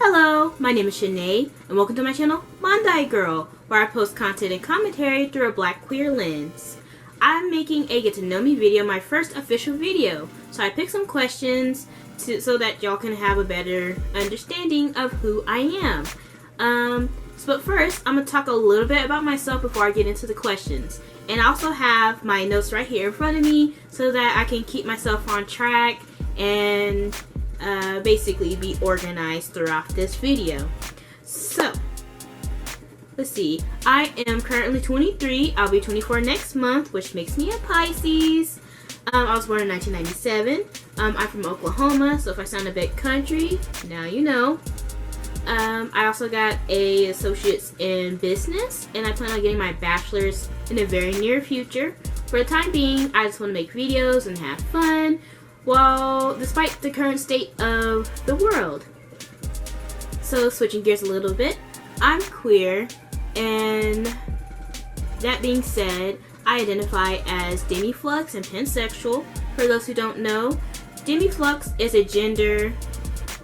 Hello, my name is Shanae, and welcome to my channel, Monday Girl, where I post content and commentary through a black queer lens. I'm making a get to know me video, my first official video, so I picked some questions so that y'all can have a better understanding of who I am. But first, I'm going to talk a little bit about myself before I get into the questions. And I also have my notes right here in front of me so that I can keep myself on track and basically be organized throughout this video. So, let's see. I am currently 23. I'll be 24 next month, which makes me a Pisces. I was born in 1997. I'm from Oklahoma, so if I sound a bit country, now you know. I also got a associate's in business, and I plan on getting my bachelor's in the very near future. For the time being, I just want to make videos and have fun, well, despite the current state of the world. So, switching gears a little bit, I'm queer, and that being said, I identify as demiflux and pansexual. For those who don't know, demiflux is a gender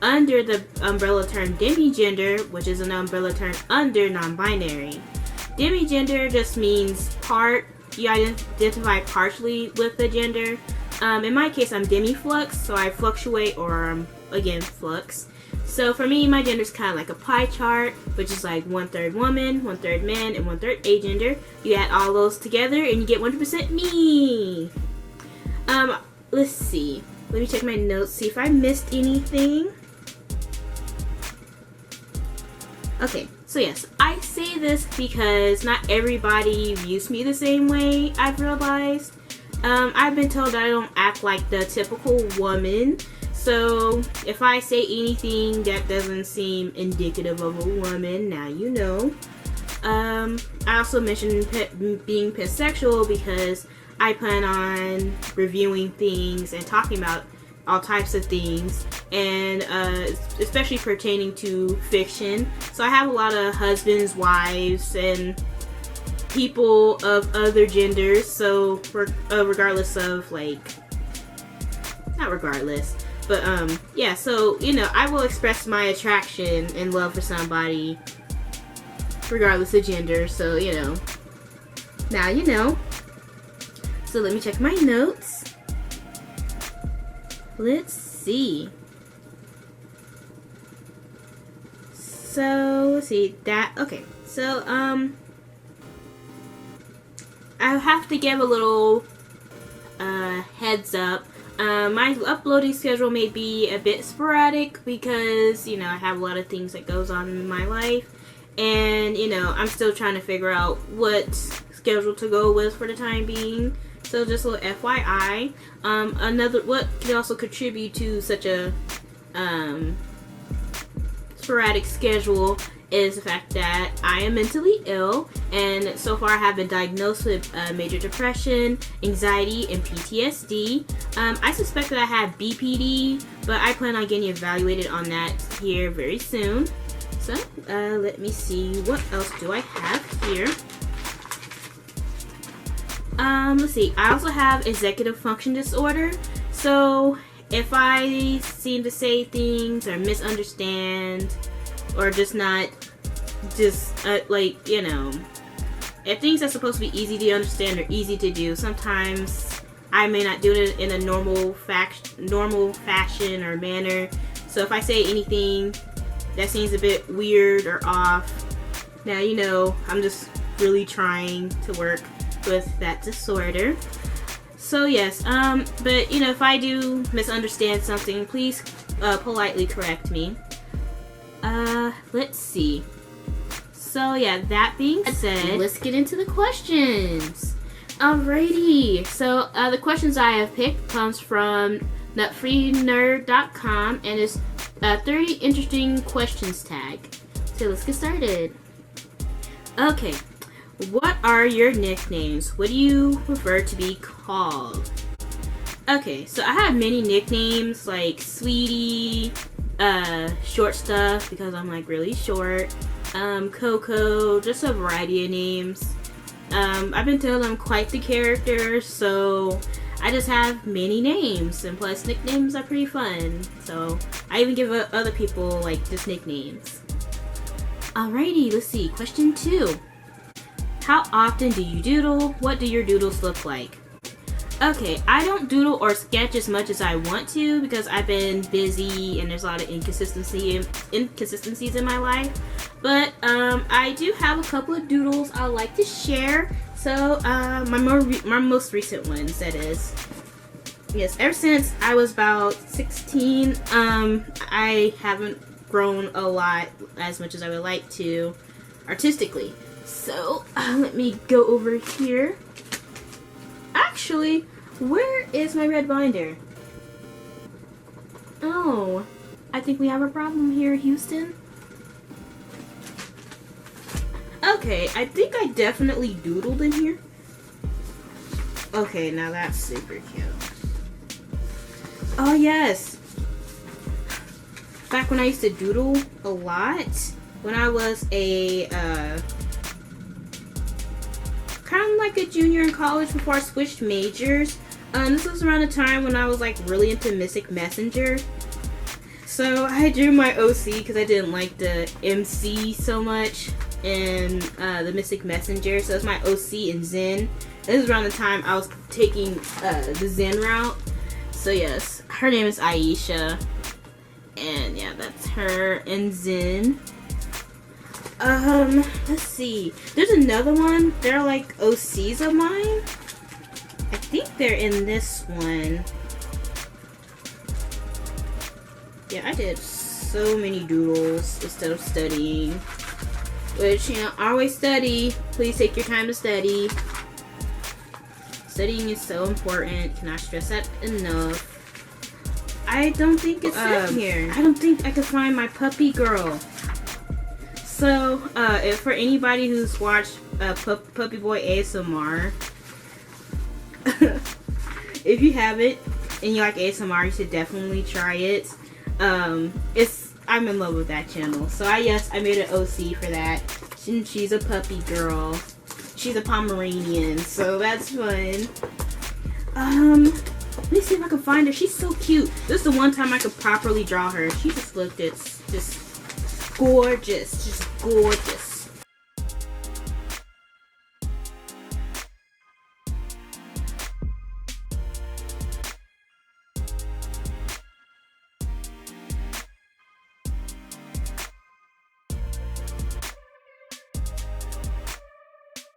under the umbrella term demigender, which is an umbrella term under non-binary. Demigender just means you identify partially with the gender. In my case, I'm demiflux, so I fluctuate, or I'm, again, flux. So for me, my gender is kind of like a pie chart, which is like 1/3 woman, 1/3 man, and 1/3 agender. You add all those together and you get 100% me. Let's see. Let me check my notes, see if I missed anything. Okay, so yes, I say this because not everybody views me the same way, I've realized. I've been told that I don't act like the typical woman, so if I say anything that doesn't seem indicative of a woman, now you know. I also mentioned being pansexual because I plan on reviewing things and talking about all types of things, and especially pertaining to fiction. So I have a lot of husbands, wives, and people of other genders, so regardless of, like, not regardless, but yeah, so, you know, I will express my attraction and love for somebody regardless of gender, so, you know, now you know. So let me check my notes. Let's see. So, let's see, okay, so, I have to give a little, heads up. My uploading schedule may be a bit sporadic because, you know, I have a lot of things that goes on in my life, and, you know, I'm still trying to figure out what schedule to go with for the time being. So just a little FYI. What can also contribute to such a sporadic schedule is the fact that I am mentally ill, and so far I have been diagnosed with major depression, anxiety, and PTSD. I suspect that I have BPD, but I plan on getting evaluated on that here very soon. So let me see, what else do I have here? Let's see, I also have executive function disorder, so if I seem to say things or misunderstand, or just not, like, you know, if things are supposed to be easy to understand or easy to do, sometimes I may not do it in a normal fashion or manner. So if I say anything that seems a bit weird or off, now you know, I'm just really trying to work with that disorder. So yes, but you know, if I do misunderstand something, please politely correct me. Let's see. So yeah, that being said, let's get into the questions. Alrighty, so the questions I have picked comes from nutfreenerd.com, and it's 30 interesting questions tag. So let's get started. Okay. What are your nicknames? What do you prefer to be called? Okay, so I have many nicknames, like Sweetie, short stuff because I'm like really short, Coco, just a variety of names. I've been told I'm quite the character, so I just have many names, and plus nicknames are pretty fun. So I even give other people like just nicknames. Alrighty, let's see. Question 2. How often do you doodle? What do your doodles look like? Okay, I don't doodle or sketch as much as I want to because I've been busy and there's a lot of inconsistencies in my life. But I do have a couple of doodles I'd like to share. So my most recent ones, that is. Yes, ever since I was about 16, I haven't grown a lot as much as I would like to artistically. So let me go over here. Actually, where is my red binder? Oh, I think we have a problem here, Houston. Okay, I think I definitely doodled in here. Okay, now that's super cute. Oh yes, back when I used to doodle a lot, when I was a kind of like a junior in college before I switched majors. This was around the time when I was like really into Mystic Messenger. So I drew my OC because I didn't like the MC so much in the Mystic Messenger. So it's my OC in Zen. This is around the time I was taking the Zen route. So yes, her name is Aisha. And yeah, that's her in Zen. Let's see. There's another one. They're like OCs of mine. I think they're in this one. Yeah, I did so many doodles instead of studying. Which, you know, always study. Please take your time to study. Studying is so important. Cannot stress that enough. I don't think it's in here. I don't think I could find my puppy girl. So, if for anybody who's watched Puppy Boy ASMR, if you haven't and you like ASMR, you should definitely try it. I'm in love with that channel. So I made an OC for that. She's a puppy girl. She's a Pomeranian, so that's fun. Let me see if I can find her. She's so cute. This is the one time I could properly draw her. She just looked just gorgeous. Just gorgeous.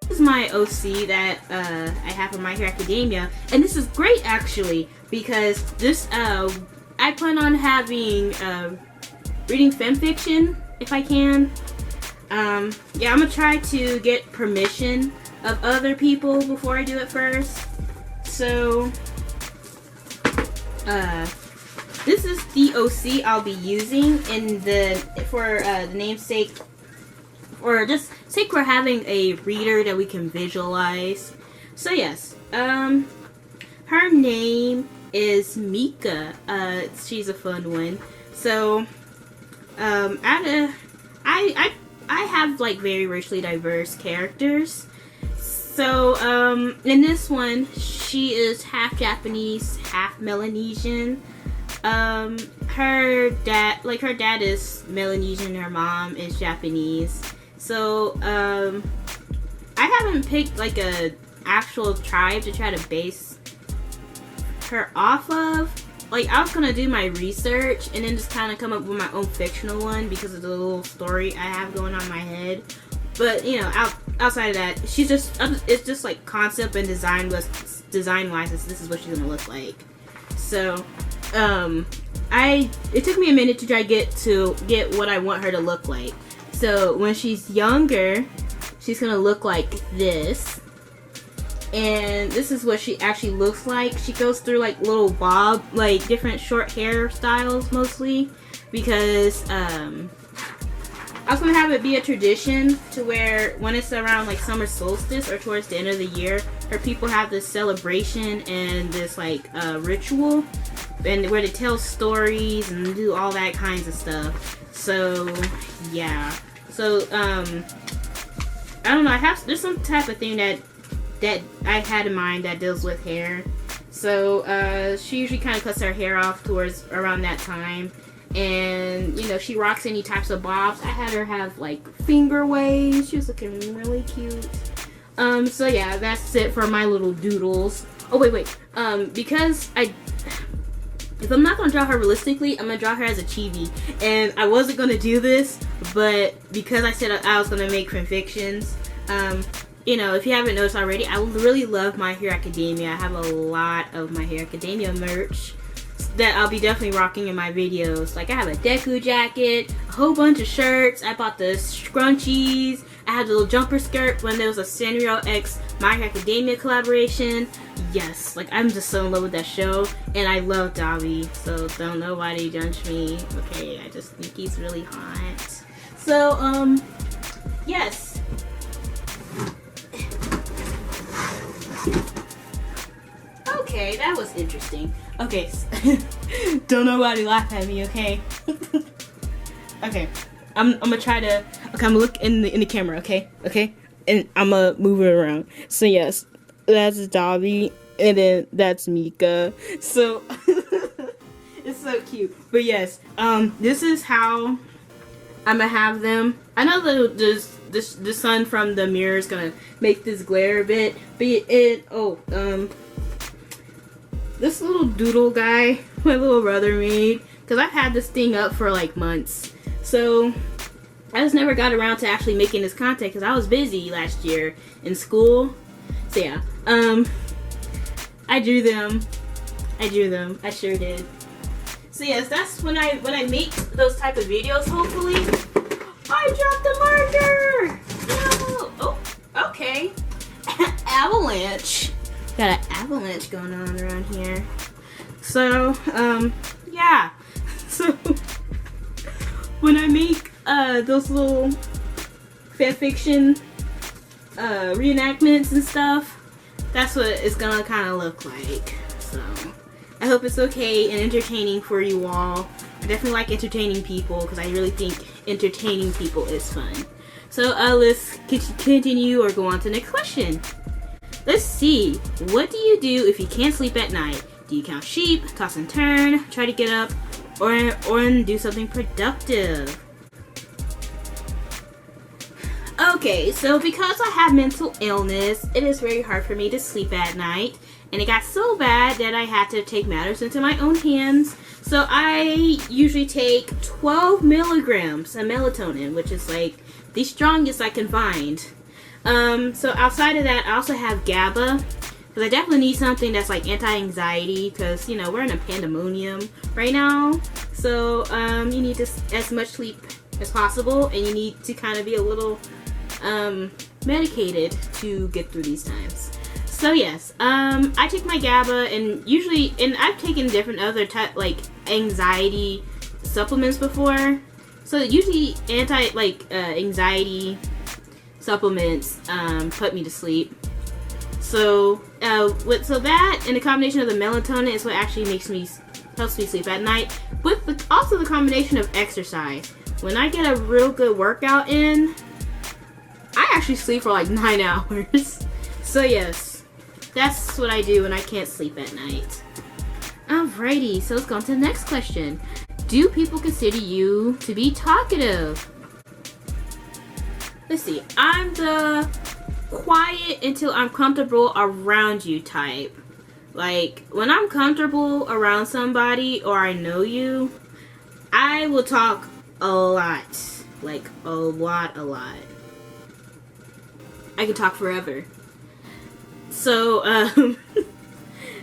This is my OC that I have for My Hero Academia, and this is great actually because this I plan on having reading fanfiction if I can. Yeah, I'm gonna try to get permission of other people before I do it first. So this is the OC I'll be using in for the namesake, or just sake for having a reader that we can visualize. So yes, her name is Mika. She's a fun one. So I have like very racially diverse characters. So in this one, she is half Japanese, half Melanesian. Her dad is Melanesian, her mom is Japanese. So I haven't picked like a actual tribe to try to base her off of. Like, I was gonna do my research and then just kind of come up with my own fictional one because of the little story I have going on in my head. But you know, outside of that, it's just like concept and design wise, this is what she's gonna look like. So it took me a minute to try to get what I want her to look like. So when she's younger, she's gonna look like this. And this is what she actually looks like. She goes through like little bob, like different short hair styles mostly, because I was gonna have it be a tradition to where when it's around like summer solstice or towards the end of the year, her people have this celebration and this like ritual, and where they tell stories and do all that kinds of stuff. So yeah, so I don't know. There's some type of thing that I had in mind that deals with hair. So she usually kind of cuts her hair off towards around that time. And, you know, she rocks any types of bobs. I had her have, like, finger waves. She was looking really cute. So yeah, that's it for my little doodles. Oh, wait. Because if I'm not gonna draw her realistically, I'm gonna draw her as a chibi. And I wasn't gonna do this, but because I said I was gonna make fanfictions, you know, if you haven't noticed already, I really love My Hero Academia. I have a lot of My Hero Academia merch that I'll be definitely rocking in my videos. Like, I have a Deku jacket, a whole bunch of shirts. I bought the scrunchies. I had the little jumper skirt when there was a Sanrio X My Hero Academia collaboration. Yes, like, I'm just so in love with that show. And I love Dabi, so don't nobody judge me. Okay, I just think he's really hot. So, yes. Okay, that was interesting. Okay, don't nobody laugh at me, okay? Okay, I'm gonna try to. Okay, I'm gonna look in the camera, okay? Okay, and I'm gonna move it around. So yes, that's Dabi, and then that's Mika. So it's so cute. But yes, this is how I'm gonna have them. I know the sun from the mirror is gonna make this glare a bit, but this little doodle guy my little brother made, because I've had this thing up for like months, so I just never got around to actually making this content because I was busy last year in school. So yeah, I drew them. I sure did. So yes, that's when I make those type of videos. Hopefully, I dropped the marker. No. Oh, okay. Avalanche. Got an avalanche going on around here. So, yeah. So, when I make those little fanfiction reenactments and stuff, that's what it's gonna kind of look like. So, I hope it's okay and entertaining for you all. I definitely like entertaining people because I really think entertaining people is fun. So, let's continue or go on to the next question. Let's see, what do you do if you can't sleep at night? Do you count sheep, toss and turn, try to get up, or do something productive? Okay, so because I have mental illness, it is very hard for me to sleep at night. And it got so bad that I had to take matters into my own hands. So I usually take 12 milligrams of melatonin, which is like the strongest I can find. So outside of that, I also have GABA, because I definitely need something that's like anti-anxiety, because, you know, we're in a pandemonium right now. So, you need as much sleep as possible, and you need to kind of be a little, medicated to get through these times. So yes, I take my GABA, and I've taken different other like anxiety supplements before. So usually anxiety supplements put me to sleep. So that and the combination of the melatonin is what actually helps me sleep at night. But also the combination of exercise. When I get a real good workout in, I actually sleep for like 9 hours. So yes, that's what I do when I can't sleep at night. Alrighty, so let's go on to the next question. Do people consider you to be talkative? Let's see, I'm the quiet until I'm comfortable around you type. Like, when I'm comfortable around somebody or I know you, I will talk a lot. Like, a lot. I can talk forever. So,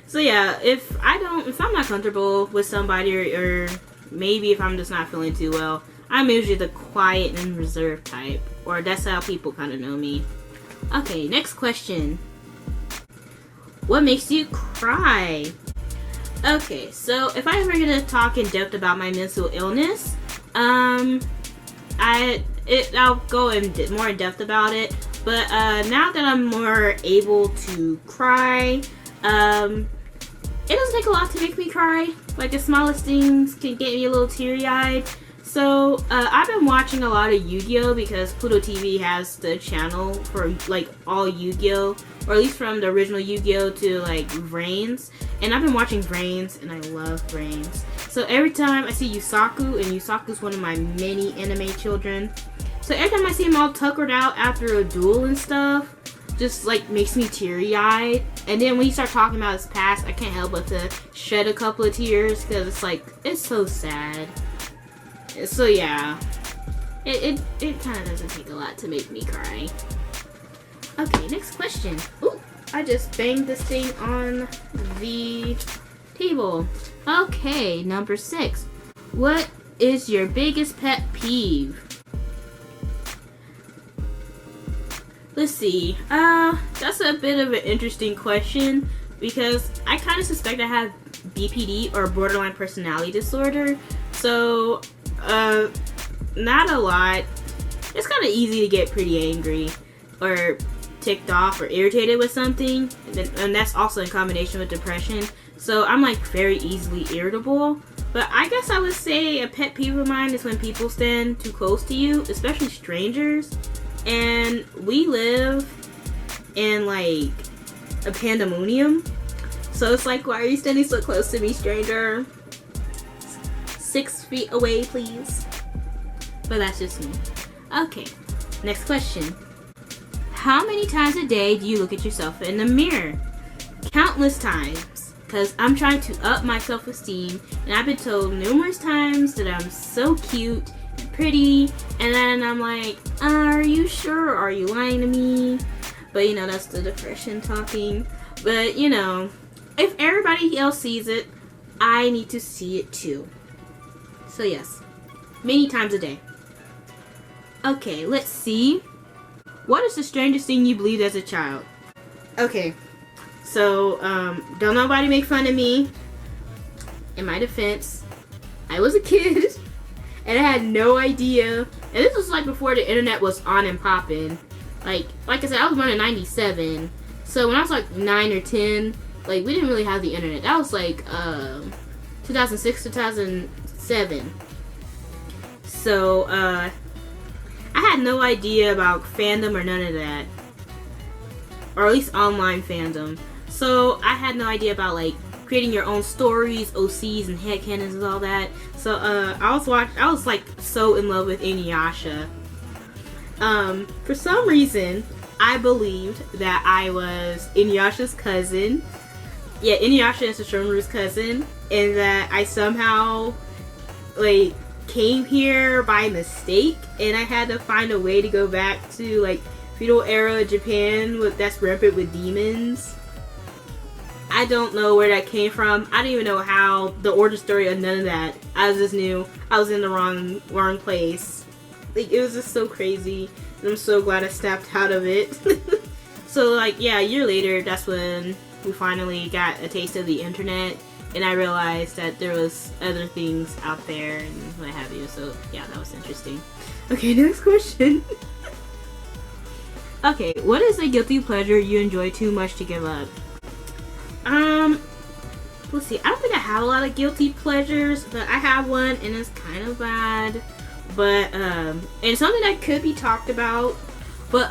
so yeah, if I'm not comfortable with somebody or maybe if I'm just not feeling too well, I'm usually the quiet and reserved type. Or that's how people kind of know me. Okay, next question. What makes you cry? Okay, so if I'm ever gonna talk in depth about my mental illness, I'll go more in depth about it. But now that I'm more able to cry, it doesn't take a lot to make me cry. Like, the smallest things can get me a little teary-eyed. So, I've been watching a lot of Yu-Gi-Oh! Because Pluto TV has the channel for, like, all Yu-Gi-Oh! Or at least from the original Yu-Gi-Oh! To, like, Vrains. And I've been watching Vrains, and I love Vrains. So every time I see Yusaku, and Yusaku's one of my many anime children. So every time I see him all tuckered out after a duel and stuff, just, like, makes me teary-eyed. And then when you start talking about his past, I can't help but to shed a couple of tears, because it's, like, it's so sad. So yeah, it kind of doesn't take a lot to make me cry. Okay, next question. Ooh, I just banged this thing on the table. Okay, number 6. What is your biggest pet peeve? Let's see. That's a bit of an interesting question because I kind of suspect I have BPD or borderline personality disorder. So, not a lot. It's kind of easy to get pretty angry or ticked off or irritated with something, and that's also in combination with depression. So I'm like very easily irritable. But I guess I would say a pet peeve of mine is when people stand too close to you, especially strangers. And we live in like a pandemonium. So it's like, why are you standing so close to me, stranger? 6 feet away, please. But that's just me. Okay, next question. How many times a day do you look at yourself in the mirror? Countless times. Because I'm trying to up my self-esteem. And I've been told numerous times that I'm so cute and pretty. And then I'm like, are you sure? Are you lying to me? But you know, that's the depression talking. But you know, if everybody else sees it, I need to see it too. So yes, many times a day. Okay, let's see. What is the strangest thing you believed as a child? Okay, so, don't nobody make fun of me. In my defense, I was a kid, and I had no idea. And this was like before the internet was on and popping. Like I said, I was born in 97. So when I was like 9 or 10, like, we didn't really have the internet. That was like, 2006, 2007. So, I had no idea about fandom or none of that. Or at least online fandom. So, I had no idea about, like, creating your own stories, OCs, and headcanons and all that. So, I was, like, so in love with Inuyasha. For some reason, I believed that I was Inuyasha's cousin. Yeah, Inuyasha is Sesshomaru's cousin. And that I somehow, like, came here by mistake, and I had to find a way to go back to like feudal era Japan that's rampant with demons. I don't know where that came from. I don't even know how, the origin story of none of that. I just knew I was in the wrong place. Like, it was just so crazy, and I'm so glad I snapped out of it. So like, yeah, a year later, that's when we finally got a taste of the internet. And I realized that there was other things out there and what have you. So yeah, that was interesting. Okay, next question. Okay, what is a guilty pleasure you enjoy too much to give up? Let's see. I don't think I have a lot of guilty pleasures, but I have one, and it's kind of bad. But and something that could be talked about. But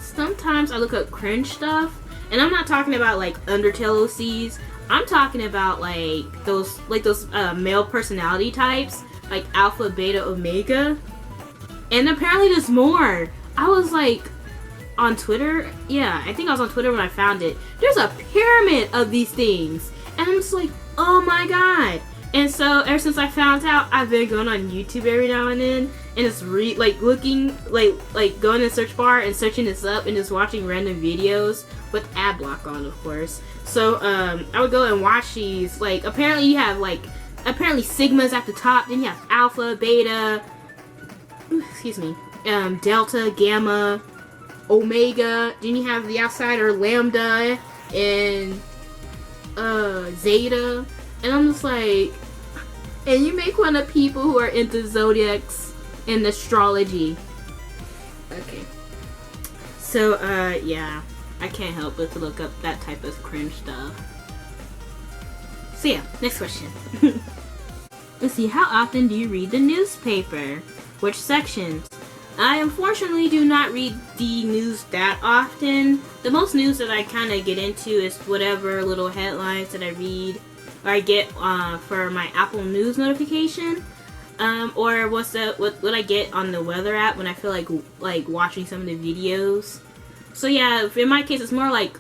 sometimes I look up cringe stuff, and I'm not talking about like Undertale OCs. I'm talking about like those male personality types, like Alpha, Beta, Omega. And apparently there's more. I was like on Twitter. Yeah, I think I was on Twitter when I found it. There's a pyramid of these things. And I'm just like, oh my god. And so ever since I found out, I've been going on YouTube every now and then, and just looking like going in the search bar and searching this up and just watching random videos with ad block on, of course. So I would go and watch these. Like, apparently you have apparently sigmas at the top, then you have alpha, beta, delta, gamma, omega, then you have the outsider lambda and zeta. And I'm just like, and you make fun of people who are into zodiacs and astrology. Okay. So, yeah. I can't help but to look up that type of cringe stuff. So yeah, next question. Let's see, how often do you read the newspaper? Which sections? I unfortunately do not read the news that often. The most news that I kind of get into is whatever little headlines that I read or I get for my Apple News notification. Or what I get on the weather app when I feel like watching some of the videos. So yeah, in my case, it's more like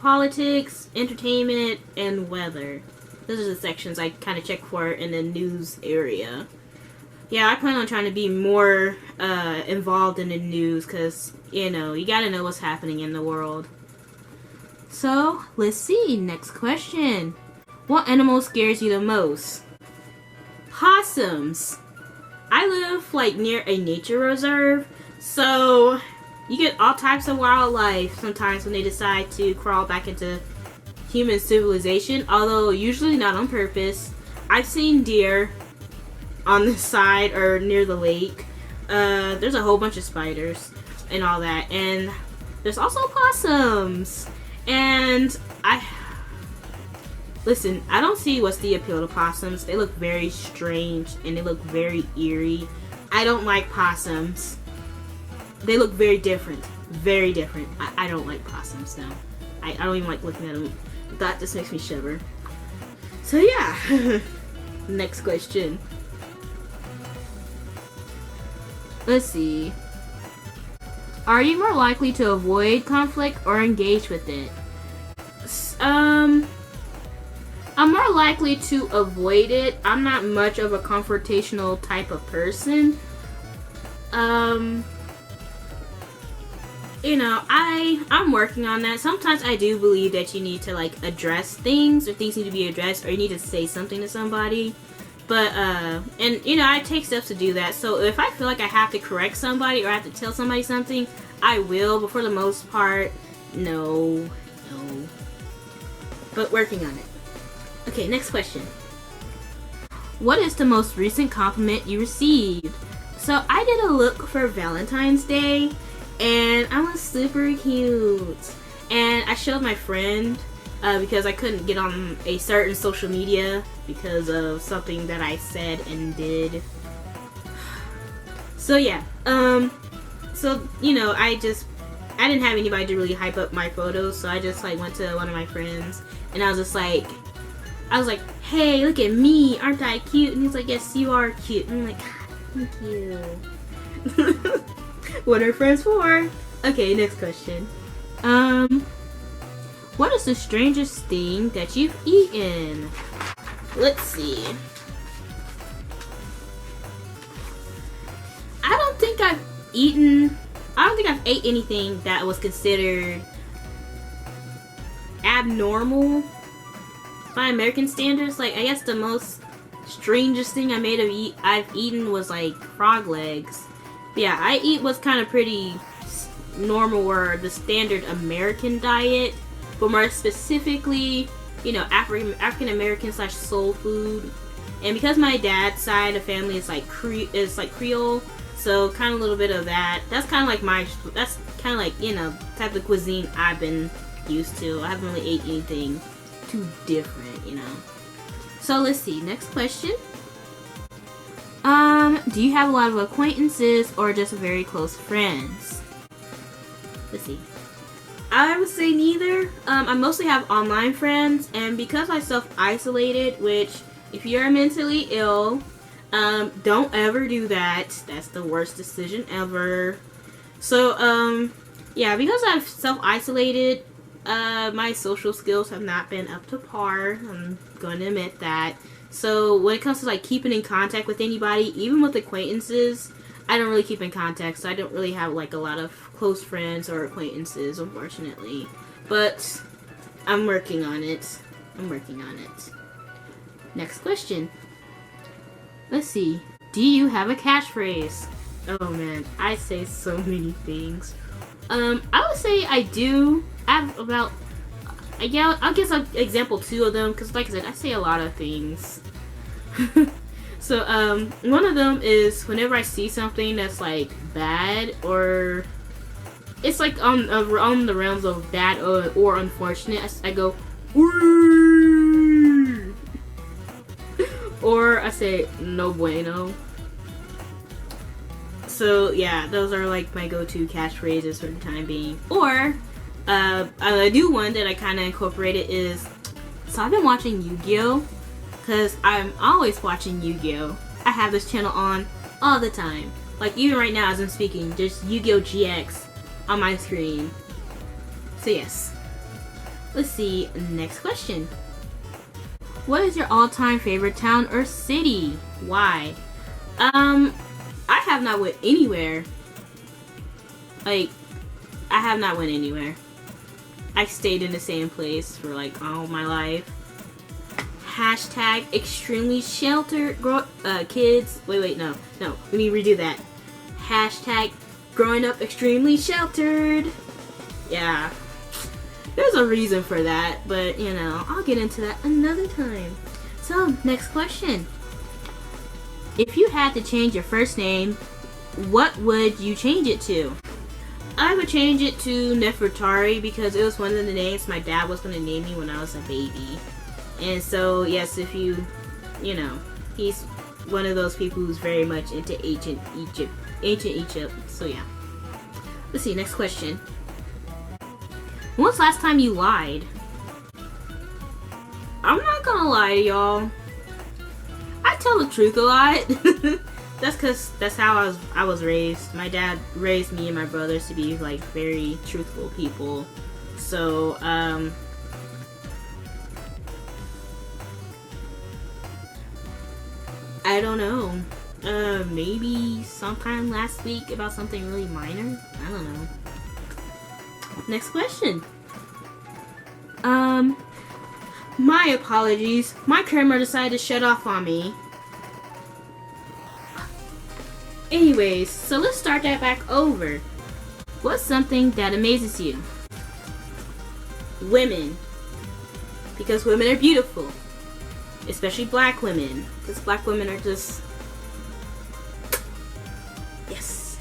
politics, entertainment, and weather. Those are the sections I kind of check for in the news area. Yeah, I plan on trying to be more involved in the news because, you know, you gotta know what's happening in the world. So, let's see. Next question. What animal scares you the most? Possums. I live like near a nature reserve, so you get all types of wildlife sometimes when they decide to crawl back into human civilization, although usually not on purpose. I've seen deer on the side or near the lake. There's a whole bunch of spiders and all that, and there's also possums. And listen, I don't see what's the appeal to possums. They look very strange and they look very eerie. I don't like possums. They look very different. Very different. I don't like possums now. I don't even like looking at them. That just makes me shiver. So yeah. Next question. Let's see. Are you more likely to avoid conflict or engage with it? I'm more likely to avoid it. I'm not much of a confrontational type of person. You know, I'm working on that. Sometimes I do believe that you need to like address things, or things need to be addressed, or you need to say something to somebody. But and you know, I take steps to do that. So if I feel like I have to correct somebody or I have to tell somebody something, I will. But for the most part, no. But working on it. Okay, next question. What is the most recent compliment you received? So I did a look for Valentine's Day, and I was super cute. And I showed my friend because I couldn't get on a certain social media because of something that I said and did. So yeah, so you know, I didn't have anybody to really hype up my photos, so I just like went to one of my friends, and I was like, hey, look at me, aren't I cute? And he's like, yes, you are cute. And I'm like, thank you. What are friends for? Okay, next question. What is the strangest thing that you've eaten? Let's see. I don't think I've ate anything that was considered abnormal by American standards. Like, I guess the most strangest thing I've eaten was like frog legs. But yeah, I eat what's kind of pretty normal, or the standard American diet, but more specifically, you know, African American / soul food. And because my dad's side of family is like Creole, so kind of a little bit of that. That's kind of like you know, type of cuisine I've been used to. I haven't really ate anything too different, you know. So let's see, next question. Do you have a lot of acquaintances or just very close friends? Let's see. I would say neither. I mostly have online friends, and because I self-isolated, which if you're mentally ill, don't ever do that. That's the worst decision ever. So, yeah, because I've self-isolated, my social skills have not been up to par. I'm going to admit that. So when it comes to like keeping in contact with anybody, even with acquaintances, I don't really keep in contact. So I don't really have like a lot of close friends or acquaintances, unfortunately. But I'm working on it. Next question. Let's see. Do you have a catchphrase? Oh man, I say so many things. I would say I do. I have about, yeah, I guess I'll example 2 of them, because like I said, I say a lot of things. So, one of them is whenever I see something that's like bad, or it's like on the realms of bad or unfortunate, I go, "Woo!" or I say no bueno. So yeah, those are like my go-to catchphrases for the time being. Or a new one that I kind of incorporated is, so I've been watching Yu-Gi-Oh! Because I'm always watching Yu-Gi-Oh! I have this channel on all the time. Like even right now as I'm speaking, there's Yu-Gi-Oh! GX on my screen. So yes. Let's see, next question. What is your all-time favorite town or city? Why? I have not went anywhere. Like, I have not went anywhere. I stayed in the same place for like all my life. Hashtag extremely sheltered kids. Wait, no. Let me redo that. Hashtag growing up extremely sheltered. Yeah. There's a reason for that, but you know, I'll get into that another time. So, next question. If you had to change your first name, what would you change it to? I would change it to Nefertari because it was one of the names my dad was going to name me when I was a baby. And so, yes, if you know, he's one of those people who's very much into ancient Egypt. So yeah. Let's see, next question. When was the last time you lied? I'm not gonna lie to y'all. I tell the truth a lot. That's cause that's how I was raised. My dad raised me and my brothers to be like very truthful people. So I don't know. Maybe sometime last week about something really minor. I don't know. Next question. My apologies. My camera decided to shut off on me. Anyways, so let's start that back over. What's something that amazes you? Women. Because women are beautiful. Especially black women. Because black women are just... Yes.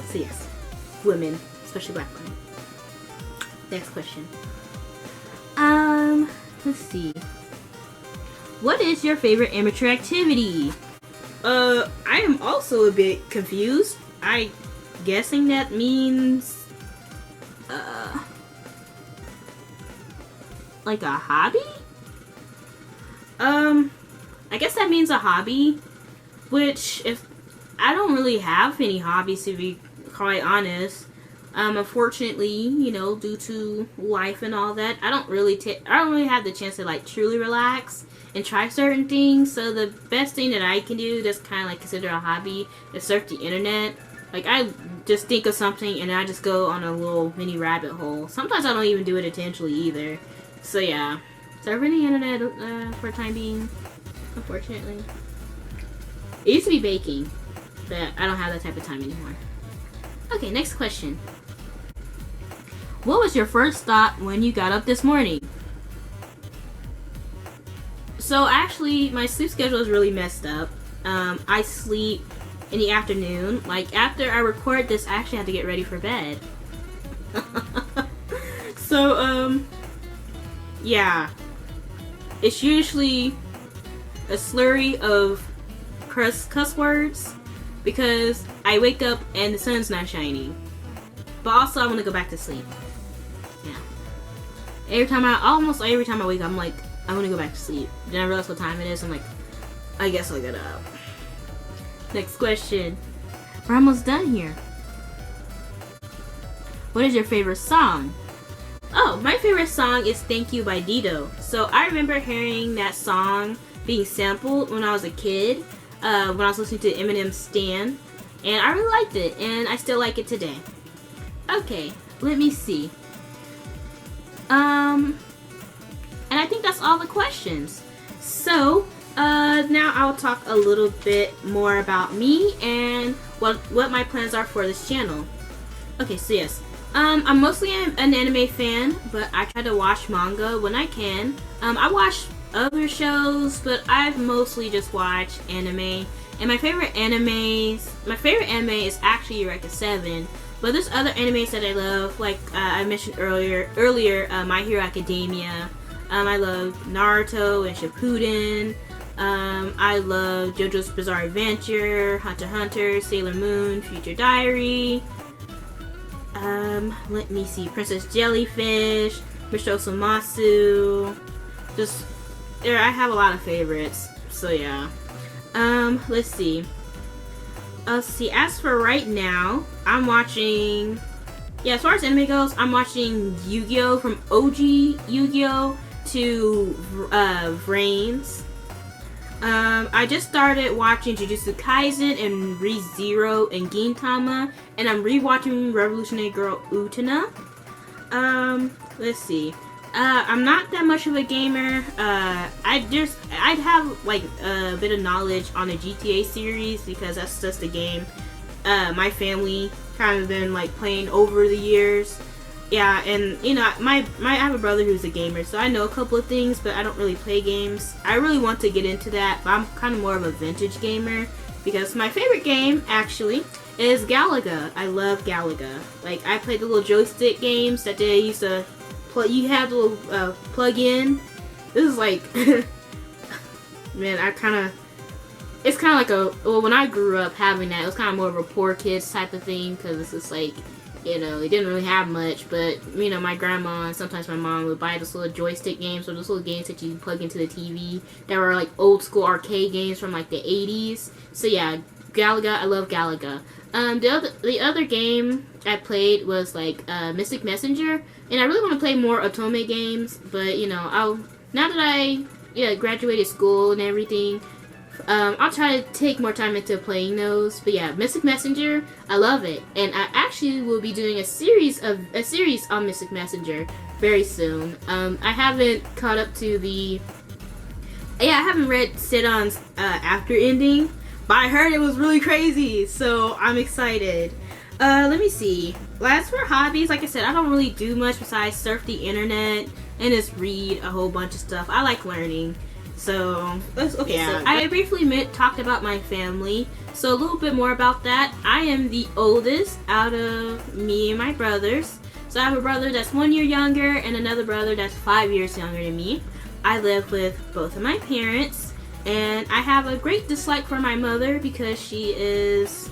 So yes. Women. Especially black women. Next question. Let's see. What is your favorite amateur activity? I am also a bit confused. I'm guessing that means, like a hobby? I guess that means a hobby, which if I don't really have any hobbies, to be quite honest. Unfortunately, you know, due to life and all that, I don't really have the chance to like truly relax and try certain things. So the best thing that I can do that's kind of like consider a hobby is surf the internet. Like I just think of something and I just go on a little mini rabbit hole. Sometimes I don't even do it intentionally either. So yeah, surfing the internet for the time being, unfortunately. It used to be baking, but I don't have that type of time anymore. Okay, next question. What was your first thought when you got up this morning? So actually, my sleep schedule is really messed up. I sleep in the afternoon. Like after I record this, I actually have to get ready for bed. So, yeah. It's usually a slurry of cuss words because I wake up and the sun's not shining. But also I want to go back to sleep. Yeah. Almost every time I wake up, I'm like, I want to go back to sleep. Then I realize what time it is. I'm like, I guess I'll get up. Next question. We're almost done here. What is your favorite song? Oh, my favorite song is Thank You by Dido. So I remember hearing that song being sampled when I was a kid, when I was listening to Eminem's Stan. And I really liked it, and I still like it today. Okay, let me see. And I think that's all the questions. So, now I'll talk a little bit more about me and what my plans are for this channel. Okay, so yes. I'm mostly an anime fan, but I try to watch manga when I can. I watch other shows, but I've mostly just watched anime. And my favorite anime is actually Eureka 7. But there's other animes that I love, like I mentioned earlier, My Hero Academia, I love Naruto and Shippuden. I love JoJo's Bizarre Adventure, Hunter x Hunter, Sailor Moon, Future Diary. Let me see, Princess Jellyfish, Mr. Osumasu. Just there, I have a lot of favorites. So yeah. Let's see. As for right now, I'm watching. Yeah, as far as anime goes, I'm watching Yu-Gi-Oh! From OG Yu-Gi-Oh! To Vrains. I just started watching Jujutsu Kaisen and Re:Zero and Gintama, and I'm rewatching Revolutionary Girl Utena. Let's see. I'm not that much of a gamer. I'd have like a bit of knowledge on the GTA series because that's just a game my family kind of been like playing over the years. Yeah, and you know, I have a brother who's a gamer, so I know a couple of things, but I don't really play games. I really want to get into that, but I'm kind of more of a vintage gamer because my favorite game actually is Galaga. I love Galaga. Like, I played the little joystick games that they used to play. You have the little plug in. This is like, man, it's kind of like well, when I grew up having that, it was kind of more of a poor kids type of thing because it's just like, you know, they didn't really have much, but, you know, my grandma and sometimes my mom would buy those little joystick games or those little games that you plug into the TV that were like old school arcade games from like the 80s. So yeah, Galaga, I love Galaga. The other game I played was like Mystic Messenger, and I really want to play more Otome games, but you know, now that I graduated school and everything, I'll try to take more time into playing those. But yeah, Mystic Messenger, I love it, and I actually will be doing a series on Mystic Messenger very soon. I haven't caught up to I haven't read Sidon's after ending, but I heard it was really crazy, so I'm excited. Let me see. As for hobbies, like I said, I don't really do much besides surf the internet and just read a whole bunch of stuff. I like learning. So, okay, yeah. So I briefly talked about my family. So a little bit more about that. I am the oldest out of me and my brothers. So I have a brother that's 1 year younger and another brother that's 5 years younger than me. I live with both of my parents, and I have a great dislike for my mother because she is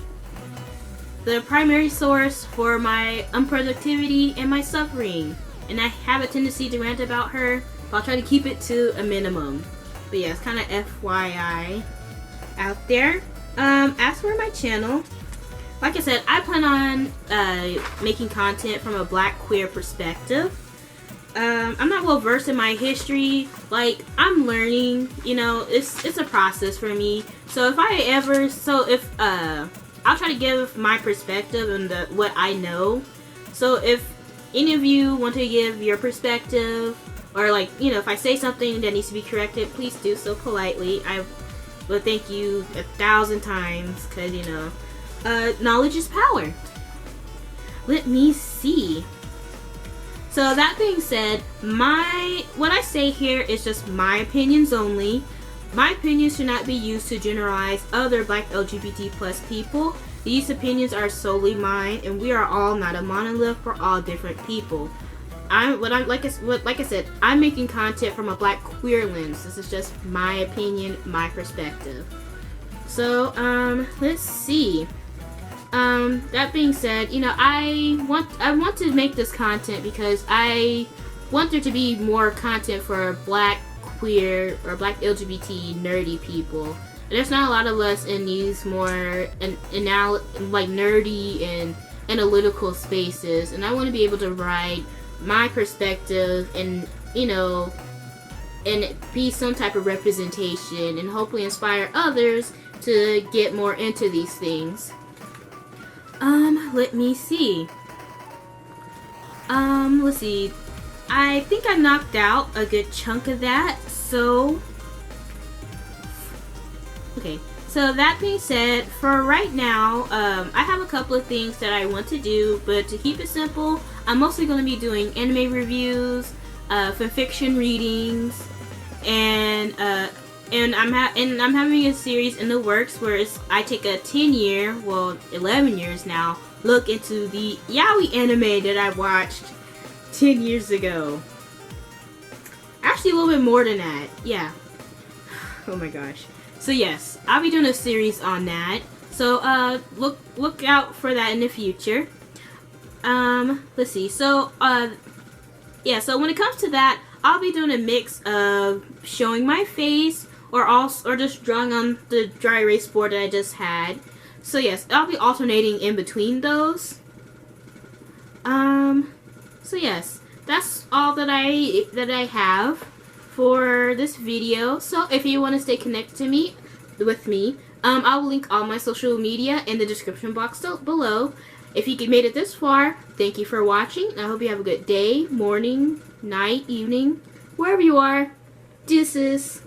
the primary source for my unproductivity and my suffering. And I have a tendency to rant about her, but I'll try to keep it to a minimum. But yeah, it's kind of FYI out there. As for my channel, like I said, I plan on making content from a black queer perspective. I'm not well versed in my history. Like, I'm learning, you know, it's a process for me. So if I'll try to give my perspective and what I know. So if any of you want to give your perspective, or like, you know, if I say something that needs to be corrected, please do so politely. I will thank you 1,000 times, because, you know, knowledge is power. Let me see. So that being said, what I say here is just my opinions only. My opinions should not be used to generalize other black LGBT plus people. These opinions are solely mine, and we are all not a monolith. We're all different people. Like I said, I'm making content from a black queer lens. This is just my opinion, my perspective. So, let's see. That being said, you know, I want to make this content because I want there to be more content for black queer or black LGBT nerdy people. There's not a lot of us in these more like nerdy and analytical spaces, and I want to be able to write my perspective and, you know, and be some type of representation and hopefully inspire others to get more into these things. Let me see. Let's see. I think I knocked out a good chunk of that, so okay. So that being said, for right now, I have a couple of things that I want to do, but to keep it simple, I'm mostly going to be doing anime reviews, fanfiction readings, and I'm having a series in the works where I take a 10-year, well, 11 years now, look into the yaoi anime that I watched 10 years ago. actually a little bit more than that. Yeah. Oh my gosh. So yes, I'll be doing a series on that. So look out for that in the future. Let's see. So yeah, so when it comes to that, I'll be doing a mix of showing my face or just drawing on the dry erase board that I just had. So yes, I'll be alternating in between those. So yes, that's all that I have for this video. So if you want to stay connected to with me, I'll link all my social media in the description box below. If you made it this far, thank you for watching. I hope you have a good day, morning, night, evening, wherever you are. Deuces.